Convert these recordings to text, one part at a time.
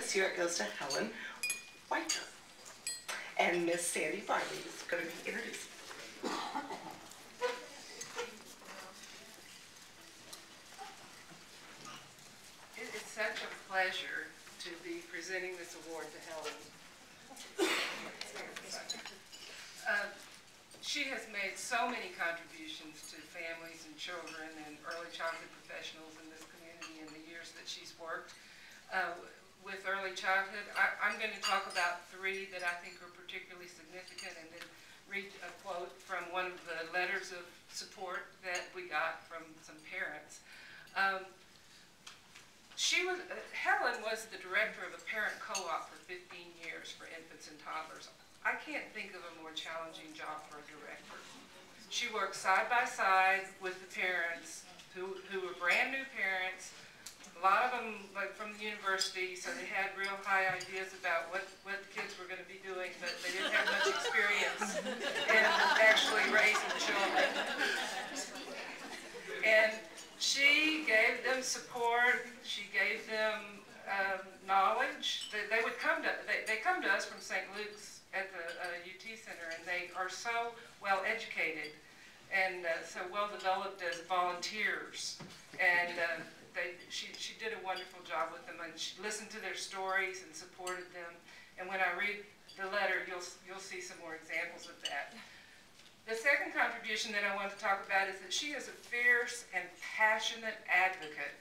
this year it goes to Helen Whiter. And Miss Sandy Farley is going to be introduced. It is such a pleasure to be presenting this award to Helen. She has made so many contributions to families and children and early childhood professionals in this community in the years that she's worked with early childhood. I'm going to talk about three that I think are particularly significant and then read a quote from one of the letters of support that we got from some parents. Helen was the director of a parent co-op for 15 years for infants and toddlers. I can't think of a more challenging job for a director. She worked side by side with the parents who were brand new parents. A lot of them like from the university, so they had real high ideas about what the kids were going to be doing, but they didn't have much experience in actually raising children. And she gave them support. She gave them knowledge. They come to us from St. Luke's at the UT Center, and they are so well educated and so well developed as volunteers. And she did a wonderful job with them, and she listened to their stories and supported them. And when I read the letter, you'll see some more examples of that. The second contribution that I want to talk about is that she is a fierce and passionate advocate,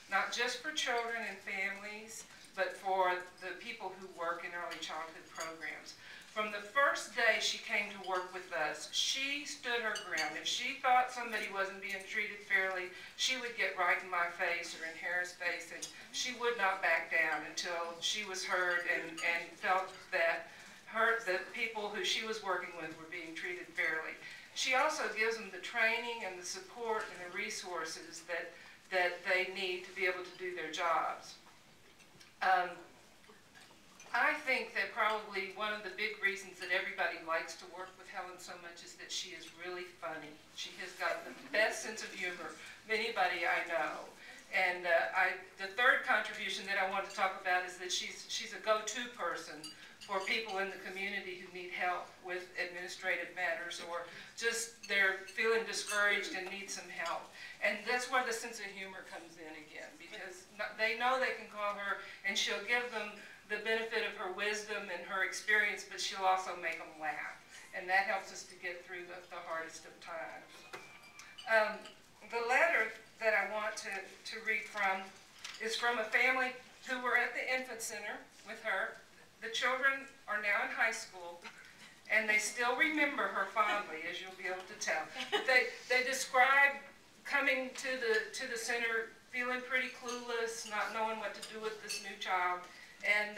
not just for children and families, but for the people who work in early childhood programs. From the first day she came to work with us, she stood her ground. If she thought somebody wasn't being treated fairly, she would get right in my face or in Hara's face, and she would not back down until she was heard and felt that the people who she was working with were being treated fairly. She also gives them the training and the support and the resources that they need to be able to do their jobs. I think that probably one of the big reasons that everybody likes to work with Helen so much is that she is really funny. She has got the best sense of humor of anybody I know. And the third contribution that I want to talk about is that she's a go-to person for people in the community who need help with administrative matters or just they're feeling discouraged and need some help. And that's where the sense of humor comes in again, because they know they can call her and she'll give them the benefit of her wisdom and her experience, but she'll also make them laugh. And that helps us to get through the hardest of times. The letter that I want to read from is from a family who were at the infant center with her. The children are now in high school, and they still remember her fondly, as you'll be able to tell. They describe coming to the center feeling pretty clueless, not knowing what to do with this new child. And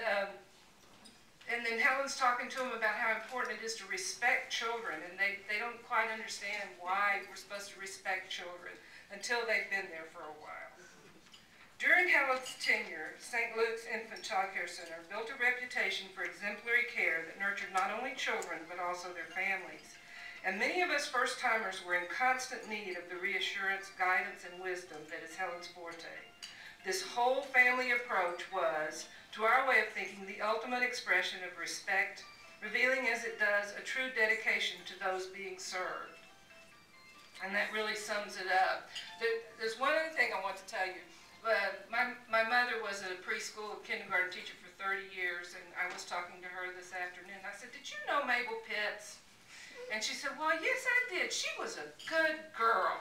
then Helen's talking to them about how important it is to respect children, and they don't quite understand why we're supposed to respect children until they've been there for a while. During Helen's tenure, St. Luke's Infant Child Care Center built a reputation for exemplary care that nurtured not only children, but also their families. And many of us first-timers were in constant need of the reassurance, guidance, and wisdom that is Helen's forte. This whole family approach was, to our way of thinking, the ultimate expression of respect, revealing as it does a true dedication to those being served. And that really sums it up. There's one other thing I want to tell you. My mother was a preschool kindergarten teacher for 30 years, and I was talking to her this afternoon. I said, "Did you know Mabel Pitts?" And she said, "Well, yes, I did. She was a good girl."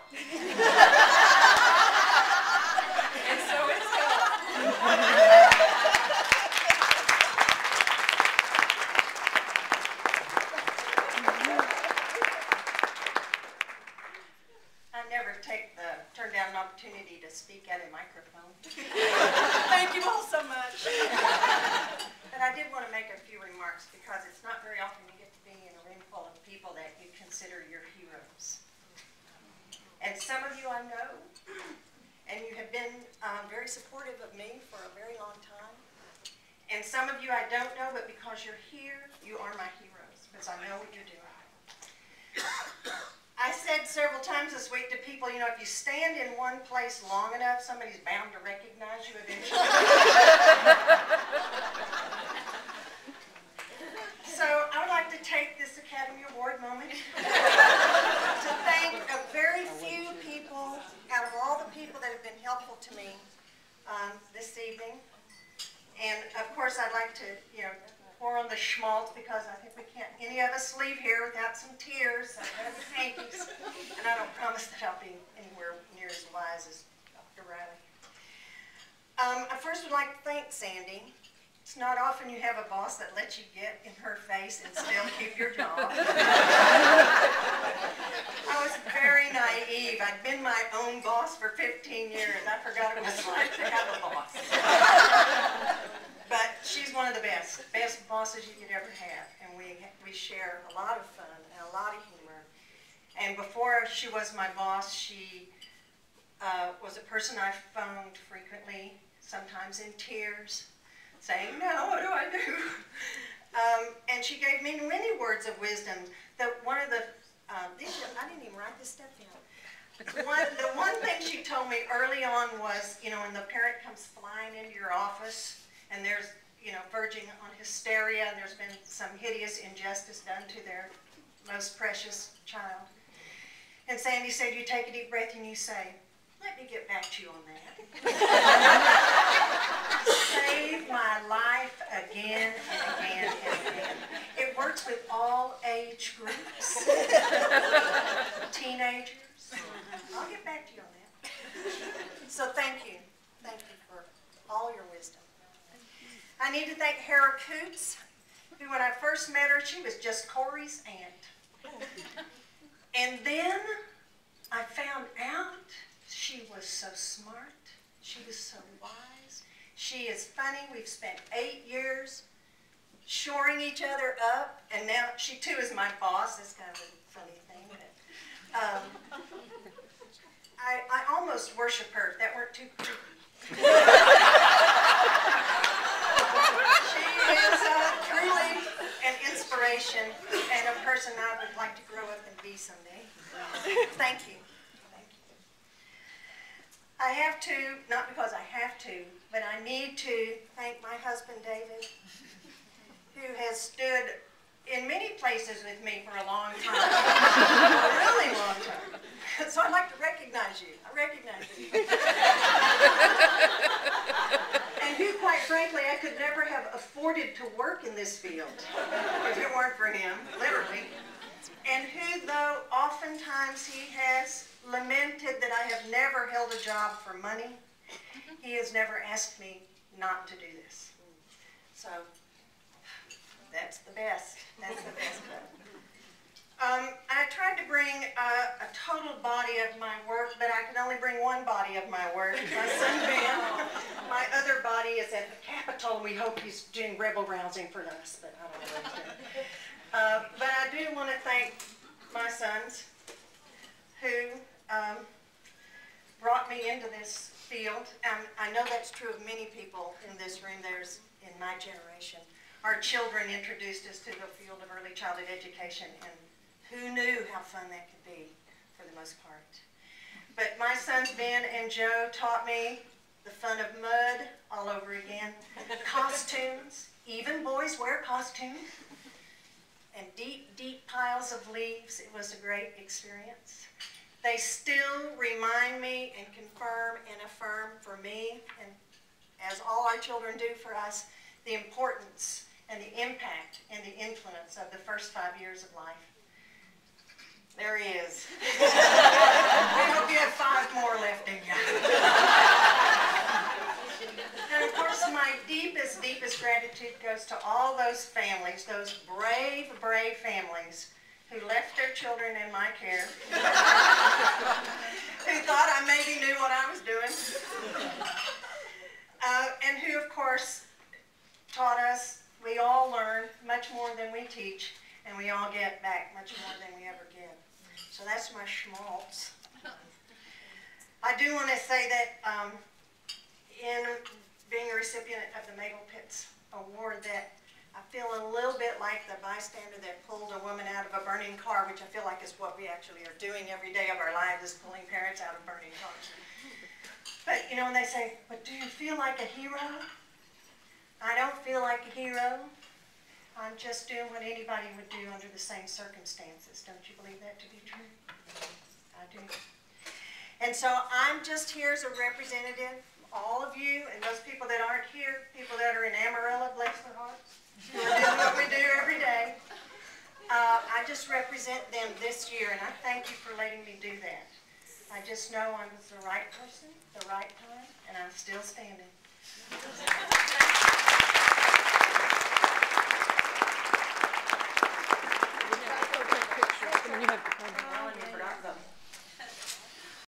And so it's gone. Turn down an opportunity to speak at a microphone. Thank you all so much. But I did want to make a few remarks because it's not very often you get to be in a room full of people that you consider your heroes. And some of you I know, and you have been very supportive of me for a very long time. And some of you I don't know, but because you're here, you are my heroes because I know what you're doing. I said several times this week to people, you know, if you stand in one place long enough, somebody's bound to recognize you eventually. And of course, I'd like to, pour on the schmaltz because I think we can't, any of us leave here without some tears. I've got the hankies. And I don't promise that I'll be anywhere near as wise as Dr. Riley. I first would like to thank Sandy. It's not often you have a boss that lets you get in her face and still keep your job. I was very naive. I'd been my own boss for 15 years. I forgot it was like to have a boss. But she's one of the best bosses you could ever have. And we share a lot of fun and a lot of humor. And before she was my boss, she was a person I phoned frequently, sometimes in tears, saying, "No, what do I do?" And she gave me many words of wisdom. I didn't even write this stuff down. The one thing she told me early on was, when the parent comes flying into your office and there's, verging on hysteria and there's been some hideous injustice done to their most precious child. And Sandy said, you take a deep breath and you say, "Let me get back to you on that." Saved my life again and again and again. It works with all age groups. Teenagers. I'll get back to you on that. So thank you. Thank you for all your wisdom. I need to thank Hara, who when I first met her, she was just Corey's aunt. And then I found out she was so smart. She was so wise. She is funny. We've spent 8 years shoring each other up, and now she too is my boss. That's kind of a funny thing. But, I almost worship her if that weren't too creepy. She is truly an inspiration and a person I would like to grow up and be someday. Thank you. I have to, not because I have to, but I need to thank my husband, David, who has stood in many places with me for a long time, a really long time. So I'd like to recognize you. I recognize you. And who, quite frankly, I could never have afforded to work in this field if it weren't for him, literally. And who, though oftentimes he has lamented that I have never held a job for money, he has never asked me not to do this. So, that's the best. That's the best. I tried to bring a total body of my work, but I could only bring one body of my work. My son Ben, my other body is at the Capitol. We hope he's doing rebel rousing for us, but I don't know what he's doing. But I do want to thank my sons who brought me into this field. I know that's true of many people in this room. There's in my generation. Our children introduced us to the field of early childhood education, and who knew how fun that could be for the most part. But my sons Ben and Joe taught me the fun of mud all over again, costumes, even boys wear costumes, and deep, deep piles of leaves. It was a great experience. They still remind me and confirm and affirm for me, and as all our children do for us, the importance and the impact and the influence of the first 5 years of life. There he is. I hope you have 5 more left in you. And of course, my deepest, deepest gratitude goes to all those families, those brave, brave families who left their children in my care, who thought I maybe knew what I was doing, and who, of course, taught us. We all learn much more than we teach, and we all get back much more than we ever give. So that's my schmaltz. I do want to say that in being a recipient of the Mabel Pitts Award, that I feel a little bit like the bystander that pulled a woman out of a burning car, which I feel like is what we actually are doing every day of our lives, is pulling parents out of burning cars. But, when they say, "But do you feel like a hero?" I don't feel like a hero. I'm just doing what anybody would do under the same circumstances. Don't you believe that to be true? I do. And so I'm just here as a representative all of you and those people that aren't here, people that are in Amarillo, bless their hearts, who are doing what we do every day. I just represent them this year, and I thank you for letting me do that. I just know I was the right person, the right time, and I'm still standing.